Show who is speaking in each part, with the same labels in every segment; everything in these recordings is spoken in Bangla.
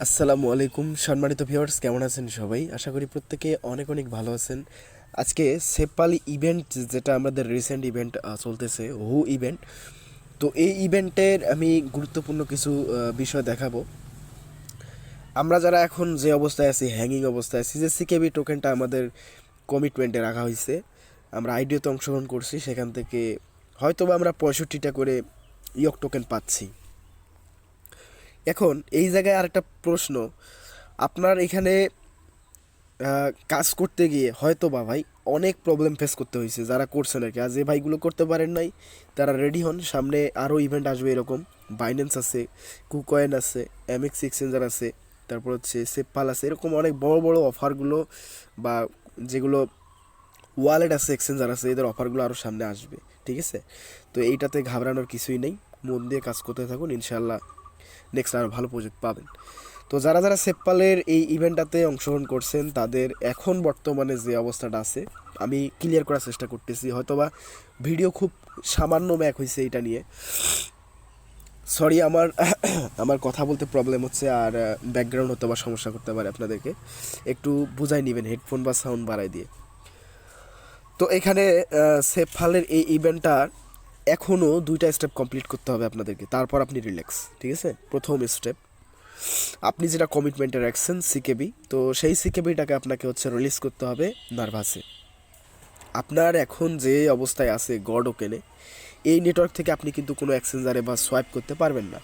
Speaker 1: আসসালামু আলাইকুম সম্মানিত ভিউয়ার্স, কেমন আছেন সবাই? আশা করি প্রত্যেকে অনেক অনেক ভালো আছেন। আজকে সেফপাল ইভেন্ট, যেটা আমাদের রিসেন্ট ইভেন্ট চলতেছে, হু ইভেন্ট। তো এই ইভেন্টের আমি গুরুত্বপূর্ণ কিছু বিষয় দেখাবো। আমরা যারা এখন যে অবস্থায় আছি, হ্যাঙ্গিং অবস্থায় আছি, যে সিকেবি টোকেনটা আমাদের কমিটমেন্টে রাখা হয়েছে, আমরা আইডিওতে অংশগ্রহণ করছি, সেখান থেকে হয়তোবা আমরা 65টা করে ইয়ক টোকেন পাচ্ছি। এখন এই জায়গায় আরেকটা প্রশ্ন, আপনার এখানে কাজ করতে গিয়ে হয়তো বা ভাই অনেক প্রবলেম ফেস করতে হয়েছে যারা করছেন আর কি। আর যে ভাইগুলো করতে পারেন নাই তারা রেডি হন, সামনে আরও ইভেন্ট আসবে এরকম। বাইন্যান্স আছে, কুকয়েন আছে, এমএক্স এক্সচেঞ্জার আছে, তারপর হচ্ছে সেফপাল আছে, এরকম অনেক বড় বড় অফারগুলো বা যেগুলো ওয়ালেট আছে, এক্সচেঞ্জার আছে, এদের অফারগুলো আরও সামনে আসবে। ঠিক আছে, তো এইটাতে ঘাবড়ানোর কিছুই নেই, মন দিয়ে কাজ করতে থাকুন, ইনশাল্লাহ নেক্সট আরও ভালো প্রজেক্ট পাবেন। তো যারা যারা সেফপালের এই ইভেন্টটাতে অংশগ্রহণ করছেন তাদের এখন বর্তমানে যে অবস্থাটা আছে আমি ক্লিয়ার করার চেষ্টা করতেছি। হয়তোবা ভিডিও খুব সামান্য ম্যাক হয়েছে এটা নিয়ে, সরি। আমার আমার কথা বলতে প্রবলেম হচ্ছে, আর ব্যাকগ্রাউন্ড হয়তো বা সমস্যা করতে পারে, আপনাদেরকে একটু বুঝাই নেবেন হেডফোন বা সাউন্ড বাড়াই দিয়ে। তো এখানে সেফপালের এই ইভেন্টটার এখনও 2টা স্টেপ কমপ্লিট করতে হবে আপনাদেরকে, তারপর আপনি রিল্যাক্স। ঠিক আছে, প্রথম স্টেপ, আপনি যেটা কমিটমেন্টে রাখছেন সিকেবি, তো সেই সিকেবিটাকে আপনাকে হচ্ছে রিলিজ করতে হবে নার্ভাসে। আপনার এখন যে অবস্থায় আছে গড ওকেনে, এই নেটওয়ার্ক থেকে আপনি কিন্তু কোনো এক্সচেঞ্জারে বা সোয়াইপ করতে পারবেন না।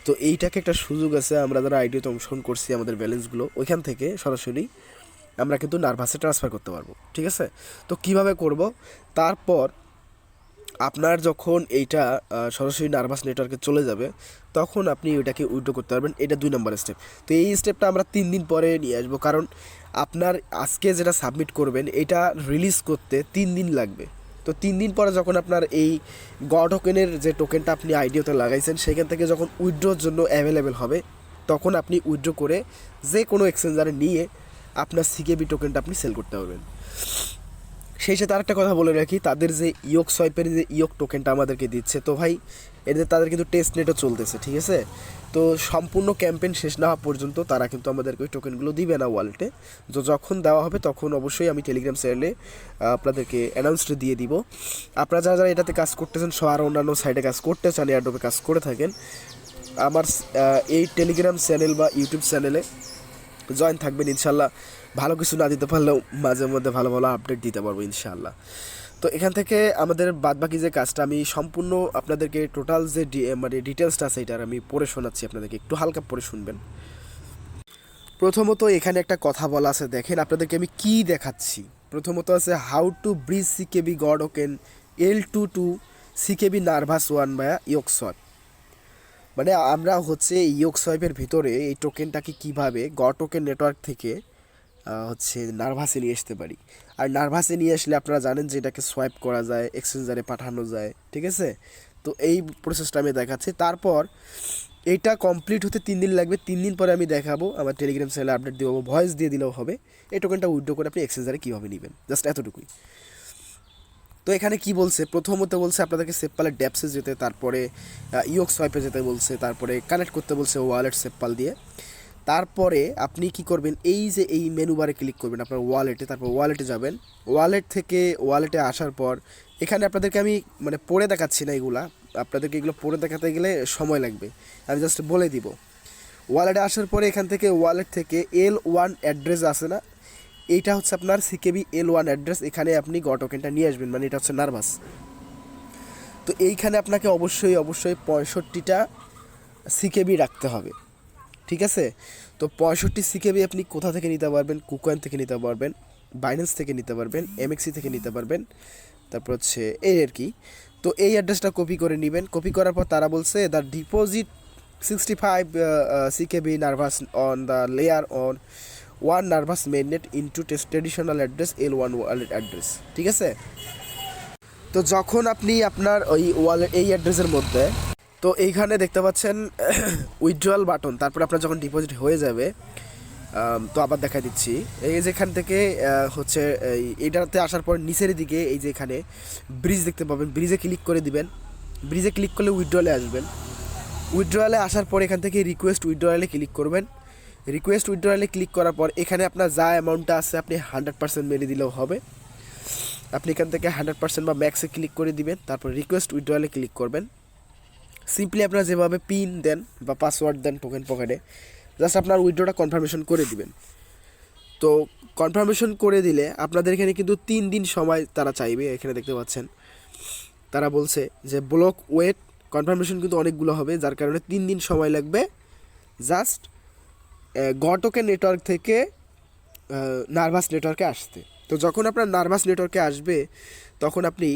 Speaker 1: তো এইটাকে একটা সুযোগ আছে, আমরা যারা আইডিওতে অংশগ্রহণ করছি আমাদের ব্যালেন্সগুলো ওইখান থেকে সরাসরি আমরা কিন্তু নার্ভাসে ট্রান্সফার করতে পারবো। ঠিক আছে, তো কিভাবে করব? তারপর আপনার যখন এইটা সরাসরি নার্ভাস নেটওয়ার্কে চলে যাবে তখন আপনি ওইটাকে উইথড্র করতে পারবেন। এটা 2 নম্বর স্টেপ। তো এই স্টেপটা আমরা 3 দিন পরে নিয়ে আসবো, কারণ আপনার আজকে যেটা সাবমিট করবেন এটা রিলিজ করতে 3 দিন লাগবে। তো 3 দিন পরে যখন আপনার এই টোকেনের যে টোকেনটা আপনি আইডিওতে লাগাইছেন সেখান থেকে যখন উইথড্রোর জন্য অ্যাভেলেবেল হবে তখন আপনি উইথড্র করে যে কোনো এক্সচেঞ্জারে নিয়ে আপনার সিকেবি টোকেনটা আপনি সেল করতে পারবেন। সেই সাথে আরেকটা কথা বলে রাখি, তাদের যে ইয়ক সোয়াইপের যে ইয়ক টোকেনটা আমাদেরকে দিচ্ছে, তো ভাই এদের তাদের কিন্তু টেস্ট নেটও চলতেছে। ঠিক আছে, তো সম্পূর্ণ ক্যাম্পেইন শেষ না হওয়া পর্যন্ত তারা কিন্তু আমাদেরকে ওই টোকেনগুলো দিবে না ওয়ালেটে। তো যখন দেওয়া হবে তখন অবশ্যই আমি টেলিগ্রাম চ্যানেলে আপনাদেরকে অ্যানাউন্সটা দিয়ে দিব। আপনারা যারা যারা এটাতে কাজ করতেছেন, আর অন্যান্য সাইডে কাজ করতে চান, এয়ারড্রপে কাজ করে থাকেন, আমার এই টেলিগ্রাম চ্যানেল বা ইউটিউব চ্যানেলে জয়েন থাকবেন। ইনশাল্লাহ ভালো কিছু না দিতে পারলেও মাঝে মধ্যে ভালো ভালো আপডেট দিতে পারবো ইনশাল্লাহ। তো এখান থেকে আমাদের বাদবাকি যে কাজটা আমি সম্পূর্ণ আপনাদেরকে টোটাল যে মানে ডিটেলসটা আছে এটার আমি পড়ে শোনাচ্ছি, আপনাদেরকে একটু হালকা পড়ে শুনবেন। প্রথমত এখানে একটা কথা বলা আছে, দেখেন আপনাদেরকে আমি কি দেখাচ্ছি। প্রথমত আছে how to bridge CKB god woken L2 CKB nervous 1 বায়া ইয়ক সোয়াইপ। মানে আমরা হচ্ছে ইয়ক সোয়াইপের ভিতরে এই টোকেনটাকে কীভাবে গড টোকেন নেটওয়ার্ক থেকে হচ্ছে নার্ভাসে নিয়ে আসতে পারি। আর নার্ভাসে নিয়ে আসলে আপনারা জানেন যে এটাকে সোয়াইপ করা যায়, এক্সচেঞ্জারে পাঠানো যায়। ঠিক আছে, তো এই প্রসেসটা আমি দেখাচ্ছি। তারপর এইটা কমপ্লিট হতে 3 দিন লাগবে। 3 দিন পরে আমি দেখাবো, আমার টেলিগ্রাম চ্যানেলে আপডেট দেবো, ভয়েস দিয়ে দিলেও হবে। এই টোকেনটা উইথড্র করে আপনি এক্সচেঞ্জারে কীভাবে নেবেন, জাস্ট এতটুকুই। তো এখানে কি বলছে, প্রথমত বলছে আপনাদেরকে সেফপালের ড্যাপসে যেতে, তারপরে ইয়ক সোয়াইপে যেতে বলছে, তারপরে কানেক্ট করতে বলছে ওয়ালেট সেফপাল দিয়ে। তারপরে আপনি কি করবেন, এই যে এই মেনু বারে ক্লিক করবেন আপনার ওয়ালেটে, তারপর ওয়ালেটে যাবেন। ওয়ালেট থেকে ওয়ালেটে আসার পর এখানে আপনাদেরকে আমি মানে পড়ে দেখাচ্ছি না, এগুলা আপনাদেরকে এগুলো পড়ে দেখাতে গেলে সময় লাগবে, আমি জাস্ট বলে দিব। ওয়ালেটে আসার পরে এখান থেকে ওয়ালেট থেকে L1 অ্যাড্রেস আছে না, এইটা হচ্ছে আপনার সিকেবি L1 অ্যাড্রেস, এখানে আপনি টোকেনটা নিয়ে আসবেন, মানে এটা হচ্ছে নার্ভাস। তো এইখানে আপনাকে অবশ্যই অবশ্যই 65টা সিকেবি রাখতে হবে। ঠিক আছে, তো 65 সিকেবি আপনি কোথা থেকে নিতে পারবেন? কুকয়েন থেকে নিতে পারবেন, বাইন্যান্স থেকে নিতে পারবেন, এমএক্সি থেকে নিতে পারবেন, তারপর হচ্ছে এই আর কি। তো এই অ্যাড্রেসটা কপি করে নেবেন। কপি করার পর তারা বলছে the deposit 65 CKB nervous on the layer on 1 nervous mainnet into traditional address L1 wallet address. ঠিক আছে, তো যখন আপনি আপনার ওই ওয়ালেট এই অ্যাড্রেসের মধ্যে, তো এইখানে দেখতে পাচ্ছেন উইথড্রয়াল বাটন, তারপর আপনার যখন ডিপোজিট হয়ে যাবে, তো আবার দেখা দিচ্ছি, এই যেখান থেকে হচ্ছে এইটাতে আসার পর নিচের দিকে এই যে এখানে ব্রিজ দেখতে পাবেন, ব্রিজে ক্লিক করে দিবেন। ব্রিজে ক্লিক করলে উইথড্রয়ালে আসবেন। উইথড্রয়ালে আসার পর এখান থেকে রিকোয়েস্ট উইথড্রয়ালে ক্লিক করবেন। রিকোয়েস্ট উইথড্রয়ালে ক্লিক করার পর এখানে আপনার যা অ্যামাউন্টটা আছে আপনি 100% মেরে দিলেও হবে। আপনি এখান থেকে 100% বা ম্যাক্সে ক্লিক করে দিবেন, তারপর রিকোয়েস্ট উইথড্রয়ালে ক্লিক করবেন। সিম্পলি আপনারা যেভাবে পিন দেন বা পাসওয়ার্ড দেন টোকেন পকেটে, জাস্ট আপনার উইথড্রটা কনফার্মেশন করে দিবেন। তো কনফার্মেশন করে দিলে আপনাদের এখানে কিন্তু 3 দিন সময় তারা চাইবে। এখানে দেখতে পাচ্ছেন তারা বলছে যে ব্লক ওয়েট কনফার্মেশন কিন্তু অনেকগুলো হবে, যার কারণে 3 দিন সময় লাগবে জাস্ট গটোকেন নেটওয়ার্ক থেকে নার্ভাস নেটওয়ার্কে আসতে। তো যখন আপনার নার্ভাস নেটওয়ার্কে আসবে তখন আপনি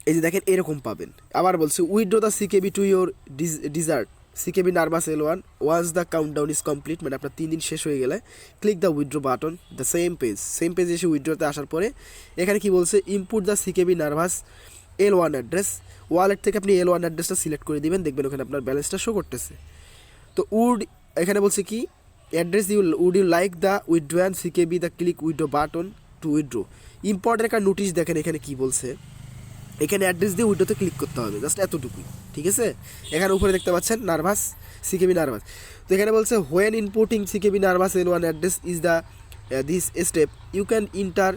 Speaker 1: এই যে দেখেন এরকম পাবেন। আবার বলছি withdraw the CKB to your desired CKB Nervos L1 once the countdown is complete, মানে আপনার 3 দিন শেষ হয়ে গেলে click the withdraw button the same page এসে উইথড্রতে আসার পরে এখানে কি বলছে input the CKB Nervos L1 address, wallet থেকে আপনি L1 অ্যাড্রেসটা সিলেক্ট করে দিবেন, দেখবেন ওখানে আপনার ব্যালেন্সটা শো করতেছে। তো এখানে বলছে কি address would you like the withdraw and CKB the click withdraw button to withdraw. Important একটা নোটিশ দেখেন এখানে কি বলছে, এখানে অ্যাড্রেস দিয়ে উইডোতে ক্লিক করতে হবে, জাস্ট এতটুকুই, ঠিক আছে। এখানে উপরে দেখতে পাচ্ছেন নার্ভাস সিকেবি নার্ভাস। তো এখানে বলছে when inputting CKB Nervos L1 address is the this step you can enter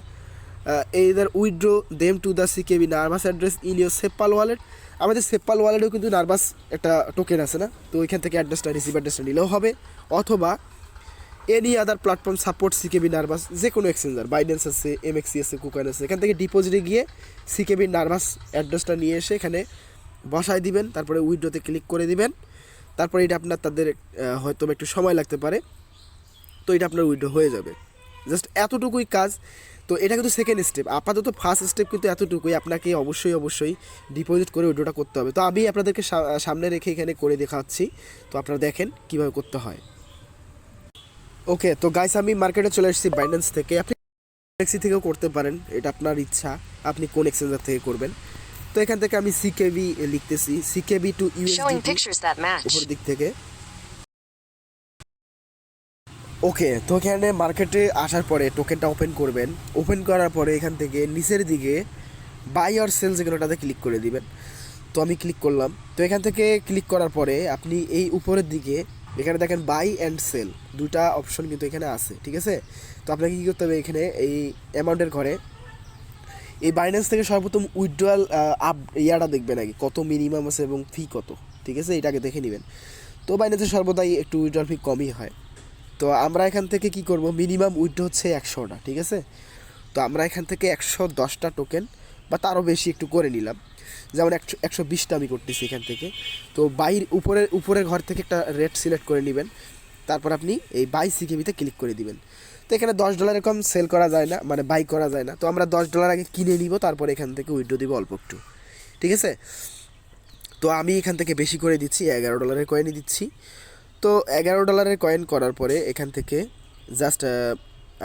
Speaker 1: either withdraw them to the CKB Nervos address in your SafePal wallet. আমাদের SafePal ওয়ালেটেও কিন্তু নার্ভাস একটা টোকেন আছে না, তো ওইখান থেকে অ্যাড্রেসটা রিসিভ অ্যাড্রেসটা নিলেও হবে, অথবা any other platform support CKB nervous, যে কোনো এক্সচেঞ্জার বাইন্যান্স আছে, MXC আছে, কুকয়েন আছে, এখান থেকে ডিপোজিটে গিয়ে সিকেবি নার্ভাস অ্যাড্রেসটা নিয়ে এসে এখানে বসায় দিবেন, তারপরে উইথড্রতে ক্লিক করে দিবেন। তারপরে এটা আপনার তাদের হয়তো একটু সময় লাগতে পারে, তো এটা আপনার উইথড্র হয়ে যাবে। জাস্ট এতটুকুই কাজ। তো এটা কিন্তু সেকেন্ড স্টেপ, আপাতত ফার্স্ট স্টেপ কিন্তু এতটুকুই, আপনাকে অবশ্যই ডিপোজিট করে উইথড্রটা করতে হবে। তো আমি আপনাদেরকে সামনে রেখে এখানে করে দেখাচ্ছি, তো আপনারা দেখেন কীভাবে করতে হয়। ওকে, তো গাইস আমি মার্কেটে চলে এসেছি বাইন্যান্স থেকে, আপনি MXC থেকেও করতে পারেন, এটা আপনার ইচ্ছা আপনি কোন এক্সচেঞ্জার থেকে করবেন। তো এখান থেকে আমি সিকেবি লিখতেছি, সিকেবি টু ইউএসডিটি উপর দিক থেকে। ওকে, তো এখানে মার্কেটে আসার পরে টোকেনটা ওপেন করবেন, ওপেন করার পরে এখান থেকে নিচের দিকে বাই অর সেল যেগুলোটাতে ক্লিক করে দিবেন। তো আমি ক্লিক করলাম। তো এখান থেকে ক্লিক করার পরে আপনি এই উপরের দিকে এখানে দেখেন বাই অ্যান্ড সেল দুটা অপশন কিন্তু এখানে আছে, ঠিক আছে। তো আপনাকে কী করতে হবে, এখানে এই অ্যামাউন্টের ঘরে এই বাইন্যান্স থেকে সর্বপ্রথম উইথড্রয়াল ইয়াটা দেখবেন আগে কত মিনিমাম আছে এবং ফি কত, ঠিক আছে, এটাকে দেখে নেবেন। তো বাইন্যান্সে সর্বদাই একটু উইথড্রয়াল ফি কমই হয়। তো আমরা এখান থেকে কি করব, মিনিমাম উইথড্র হচ্ছে 100টা, ঠিক আছে। তো আমরা এখান থেকে 110টা টোকেন বা তারও বেশি একটু করে নিলাম, যেমন 120টা আমি করতেছি এখান থেকে। তো উপরের ঘর থেকে একটা রেট সিলেক্ট করে নেবেন, তারপর আপনি এই বাই সিকেবিতে ক্লিক করে দিবেন। তো এখানে $10 কম সেল করা যায় না, মানে বাই করা যায় না। তো আমরা $10 আগে কিনে নিব, তারপর এখান থেকে উইথড্র দিব অল্প একটু, ঠিক আছে। তো আমি এখান থেকে বেশি করে দিচ্ছি, $11 কয়েনই দিচ্ছি। তো $11 কয়েন করার পরে এখান থেকে জাস্ট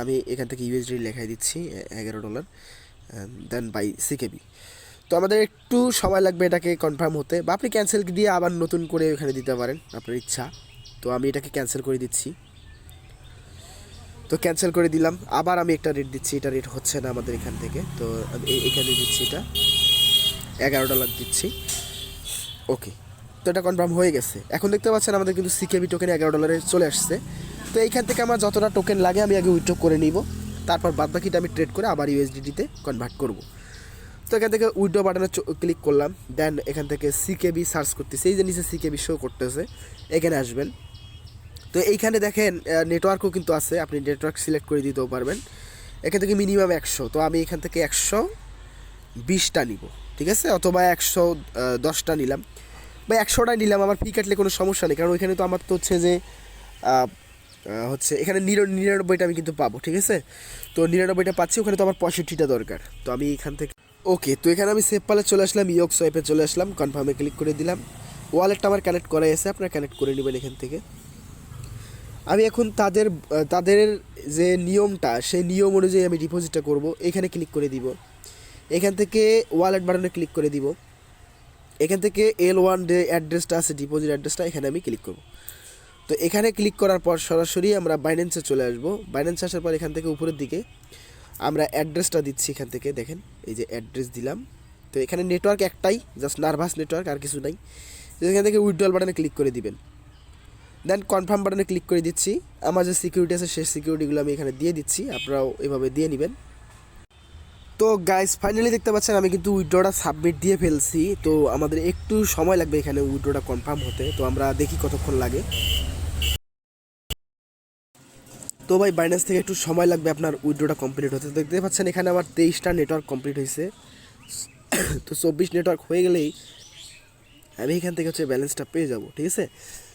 Speaker 1: আমি এখান থেকে USD লেখাই দিচ্ছি $11, দেন বাই সিকেবি। তো আমাদের একটু সময় লাগবে এটাকে কনফার্ম হতে, বা আপনি ক্যান্সেল দিয়ে আবার নতুন করে এখানে দিতে পারেন, আপনার ইচ্ছা। তো আমি এটাকে ক্যান্সেল করে দিচ্ছি। তো ক্যান্সেল করে দিলাম, আবার আমি একটা রেট দিচ্ছি, এটা রেট হচ্ছে না আমাদের এখান থেকে, তো আমি এখানে দিচ্ছি, এটা $11 দিচ্ছি। ওকে, তো এটা কনফার্ম হয়ে গেছে। এখন দেখতে পাচ্ছেন আমাদের কিন্তু সিকেবি টোকেন $11 চলে আসছে। তো এইখান থেকে আমার যতটা টোকেন লাগে আমি আগে উইথড্র করে নিব, তারপর বাদবাকিটা আমি ট্রেড করে আবার USDT-তে কনভার্ট করব। তো এখান থেকে উইথড্র বাটনে ক্লিক করলাম, দেন এখান থেকে সিকেবি সার্চ করতেছি, এই যে নিচে সিকেবি শো করতেছে, এখানে আসবেন। তো এইখানে দেখেন নেটওয়ার্কও কিন্তু আছে, আপনি নেটওয়ার্ক সিলেক্ট করে দিতেও পারবেন। এখান থেকে মিনিমাম 100, তো আমি এখান থেকে 120টা নিব, ঠিক আছে, অথবা 110টা নিলাম বা 100টা নিলাম, আমার ফি কাটলে কোনো সমস্যা নেই, কারণ ওইখানে তো আমার তো হচ্ছে যে এখানে 99টা আমি কিন্তু পাবো, ঠিক আছে। তো 99টা পাচ্ছি, ওখানে তো আমার 65টা দরকার। তো আমি এখান থেকে ওকে, তো এখানে আমি SafePal চলে আসলাম, YOK SWAP চলে আসলাম, কনফার্মে ক্লিক করে দিলাম। ওয়ালেটটা আমার কানেক্ট করা আছে, আপনারা কানেক্ট করে নেবেন এখান থেকে। আমি এখন তাদের যে নিয়মটা, সেই নিয়ম অনুযায়ী আমি ডিপোজিটটা করব, এখানে ক্লিক করে দিব। এখান থেকে ওয়ালেট বাটনে ক্লিক করে দিব। এখান থেকে L1 যে অ্যাড্রেসটা আছে, ডিপোজিট অ্যাড্রেসটা, এখানে আমি ক্লিক করব। তো এখানে ক্লিক করার পর সরাসরি আমরা বাইন্যান্সে চলে আসবো। বাইন্যান্সে আসার পর এখান থেকে উপরের দিকে আমরা অ্যাড্রেসটা দিচ্ছি, এখান থেকে দেখেন এই যে অ্যাড্রেস দিলাম। তো এখানে নেটওয়ার্ক একটাই, জাস্ট নার্ভাস নেটওয়ার্ক, আর কিছু নাই। তো এখান থেকে উইথড্রয়াল বাটনে ক্লিক করে দিবেন। দেন কনফার্ম বাটনে ক্লিক করে দিচ্ছি। আমার যে সিকিউরিটি আছে সেই সিকিউরিটিগুলো আমি এখানে দিয়ে দিচ্ছি, আপনারাও এভাবে দিয়ে নেবেন। তো গাইস ফাইনালি দেখতে পাচ্ছেন আমি কিন্তু উইথড্রটা সাবমিট দিয়ে ফেলছি। তো আমাদের একটু সময় লাগবে এখানে উইথড্রটা কনফার্ম হতে, তো আমরা দেখি কতক্ষণ লাগে। তো ভাই বাইন্যান্স থেকে একটু সময় লাগবে আপনার উইথড্রটা কমপ্লিট হতে। দেখতে পাচ্ছেন এখানে আমার 23টা নেটওয়ার্ক কমপ্লিট হয়েছে। তো 24 নেটওয়ার্ক হয়ে গেলেই আমি এখান থেকে হচ্ছে ব্যালেন্সটা পেয়ে যাব, ঠিক আছে।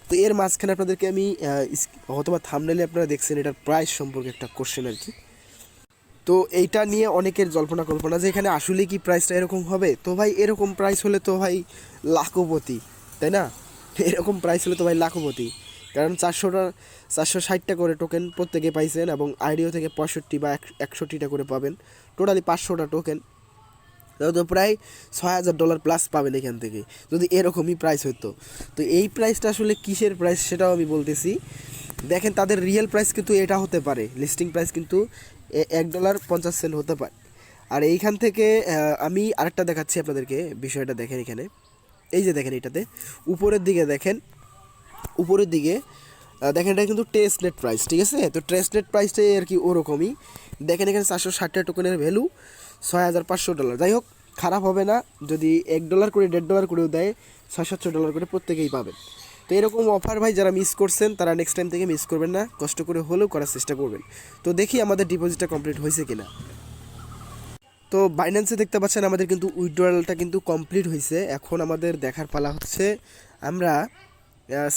Speaker 1: তো এর মাঝখানে আপনাদেরকে আমি হয়তোবা থাম্বনেইলে আপনারা দেখছেন এটার প্রাইস সম্পর্কে একটা কোশ্চেন আর কি। তো এইটা নিয়ে অনেকের জল্পনা কল্পনা যে এখানে আসলে কি প্রাইসটা এরকম হবে। তো ভাই এরকম প্রাইস হলে তো ভাই লাখপতি, তাই না? এরকম প্রাইস হলে তো ভাই লাখপতি, কারণ 460টা করে টোকেন প্রত্যেকে পাইছেন এবং আইডিও থেকে 65 বা 61টা করে পাবেন, টোটালি 500টা টোকেন, তো প্রায় $6000 প্লাস পাবেন এখান থেকে যদি এরকমই প্রাইস হতো। তো এই প্রাইসটা আসলে কিসের প্রাইস সেটাও আমি বলতেছি। দেখেন তাদের রিয়েল প্রাইস কিন্তু এটা হতে পারে, লিস্টিং প্রাইস কিন্তু $1.50 হতে পারে। আর এইখান থেকে আমি আরেকটা দেখাচ্ছি আপনাদেরকে, বিষয়টা দেখেন এখানে, এই যে দেখেন এটাতে উপরের দিকে দেখেন, উপরের দিকে দেখেন এটা কিন্তু টেস্ট নেট প্রাইস, ঠিক আছে। তো টেস্ট নেট প্রাইসটাই আর কি ওরকমই। দেখেন এখানে 460টা টোকেনের ভ্যালু $6500। যাই হোক, খারাপ হবে না যদি $1 করে $1.5 করেও দেয়, $700 করে প্রত্যেকেই পাবেন। তো এরকম অফার ভাই যারা মিস করছেন তারা নেক্সট টাইম থেকে মিস করবেন না, কষ্ট করে হলেও করার চেষ্টা করবেন। তো দেখি আমাদের ডিপোজিটটা কমপ্লিট হয়েছে কিনা। তো বাইন্যান্সে দেখতে পাচ্ছেন আমাদের কিন্তু উইথড্রয়ালটা কিন্তু কমপ্লিট হয়েছে। এখন আমাদের দেখার পালা হচ্ছে আমরা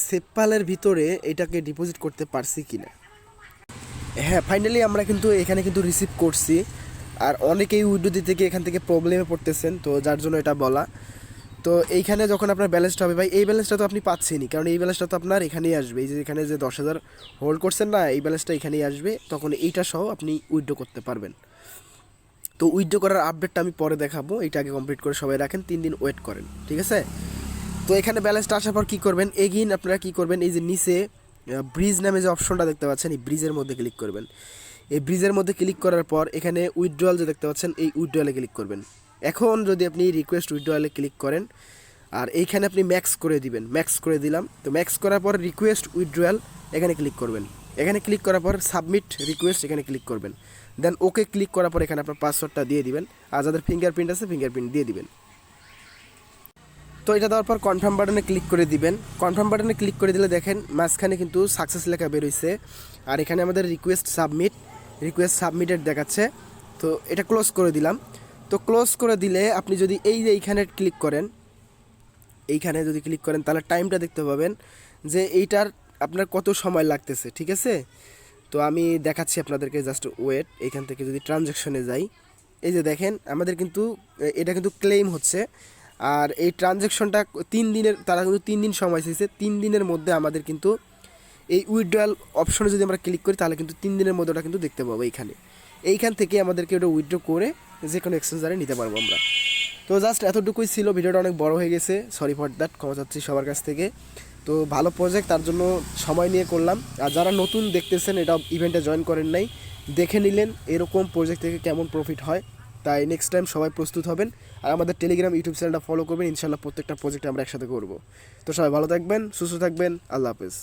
Speaker 1: সেফপালের ভিতরে এটাকে ডিপোজিট করতে পারছি কিনা। হ্যাঁ, ফাইনালি আমরা কিন্তু এখানে কিন্তু রিসিভ করছি। আর অনেকেই উইথড্র দিতে গিয়ে এখান থেকে প্রবলেমে পড়তেছেন, তো যার জন্য এটা বলা। তো এইখানে যখন আপনার ব্যালেন্সটা হবে ভাই, এই ব্যালেন্সটা তো আপনি পাচ্ছেনই, কারণ এই ব্যালেন্সটা তো আপনার এখানেই আসবে। এই যে এখানে যে 10,000 হোল্ড করছেন না, এই ব্যালেন্সটা এখানেই আসবে, তখন এইটা সহ আপনি উইথড্র করতে পারবেন। তো উইথড্র করার আপডেটটা আমি পরে দেখাবো, এইটা আগে কমপ্লিট করে সবাই রাখেন, 3 দিন ওয়েট করেন, ঠিক আছে। তো এখানে ব্যালেন্সটা আসার পর কী করবেন, এগেইন আপনারা কী করবেন, এই যে নিচে ব্রিজ নামে যে অপশনটা দেখতে পাচ্ছেন, এই ব্রিজের মধ্যে ক্লিক করবেন। এই ব্রিজের মধ্যে ক্লিক করার পর এখানে উইথড্রয়াল যে দেখতে পাচ্ছেন, এই উইথড্রয়ালে ক্লিক করবেন। এখন যদি আপনি রিকোয়েস্ট উইথড্রয়ালে ক্লিক করেন আর এইখানে আপনি ম্যাক্স করে দিবেন, ম্যাক্স করে দিলাম। তো ম্যাক্স করার পর রিকোয়েস্ট উইথড্রয়াল এখানে ক্লিক করবেন। এখানে ক্লিক করার পর সাবমিট রিকোয়েস্ট এখানে ক্লিক করবেন। দেন ওকে ক্লিক করার পর এখানে আপনার পাসওয়ার্ডটা দিয়ে দিবেন, আর যাদের ফিঙ্গারপ্রিন্ট আছে ফিঙ্গারপ্রিন্ট দিয়ে দিবেন। তো এটা দেওয়ার পর কনফার্ম বাটনে ক্লিক করে দিবেন। কনফার্ম বাটনে ক্লিক করে দিলে দেখেন মাঝখানে কিন্তু সাকসেস লেখা বেরোইছে, আর এখানে আমাদের রিকোয়েস্ট সাবমিটেড দেখাচ্ছে। তো এটা ক্লোজ করে দিলাম। তো ক্লোজ করে দিলে আপনি যদি এই যে এইখানে ক্লিক করেন, এইখানে যদি ক্লিক করেন তাহলে টাইমটা দেখতে পাবেন যে এইটার আপনার কত সময় লাগতেছে, ঠিক আছে। তো আমি দেখাচ্ছি আপনাদেরকে, জাস্ট ওয়েট। এইখান থেকে যদি ট্রানজ্যাকশনে যাই, এই যে দেখেন আমাদের কিন্তু এটা কিন্তু ক্লেম হচ্ছে। আর এই ট্রানজ্যাকশনটা 3 দিনের, তারা কিন্তু 3 দিন সময় চেয়েছে। 3 দিনের মধ্যে আমাদের কিন্তু এই উইথড্রয়াল অপশনে যদি আমরা ক্লিক করি তাহলে কিন্তু 3 দিনের মধ্যে ওটা কিন্তু দেখতে পাবো এইখান থেকে আমাদেরকে ওটা উইথড্র করে যে কোনো এক্সচেঞ্জারে নিতে পারবো আমরা। তো জাস্ট এতটুকুই ছিল, ভিডিওটা অনেক বড় হয়ে গেছে, সরি ফর দ্যাট, ক্ষমা চাচ্ছি সবার কাছ থেকে। তো ভালো প্রজেক্ট, তার জন্য সময় নিয়ে করলাম। আর যারা নতুন দেখতেছেন, এটা ইভেন্টে জয়েন করেন নাই, দেখে নিলেন এরকম প্রজেক্ট থেকে কেমন প্রফিট হয়, তাই নেক্সট টাইম সবাই প্রস্তুত হবেন। আর আমাদের টেলিগ্রাম ইউটিউব চ্যানেলটা ফলো করবেন, ইনশাল্লাহ প্রত্যেকটা প্রজেক্ট আমরা একসাথে করব। তো সবাই ভালো থাকবেন, সুস্থ থাকবেন, আল্লাহ হাফেজ।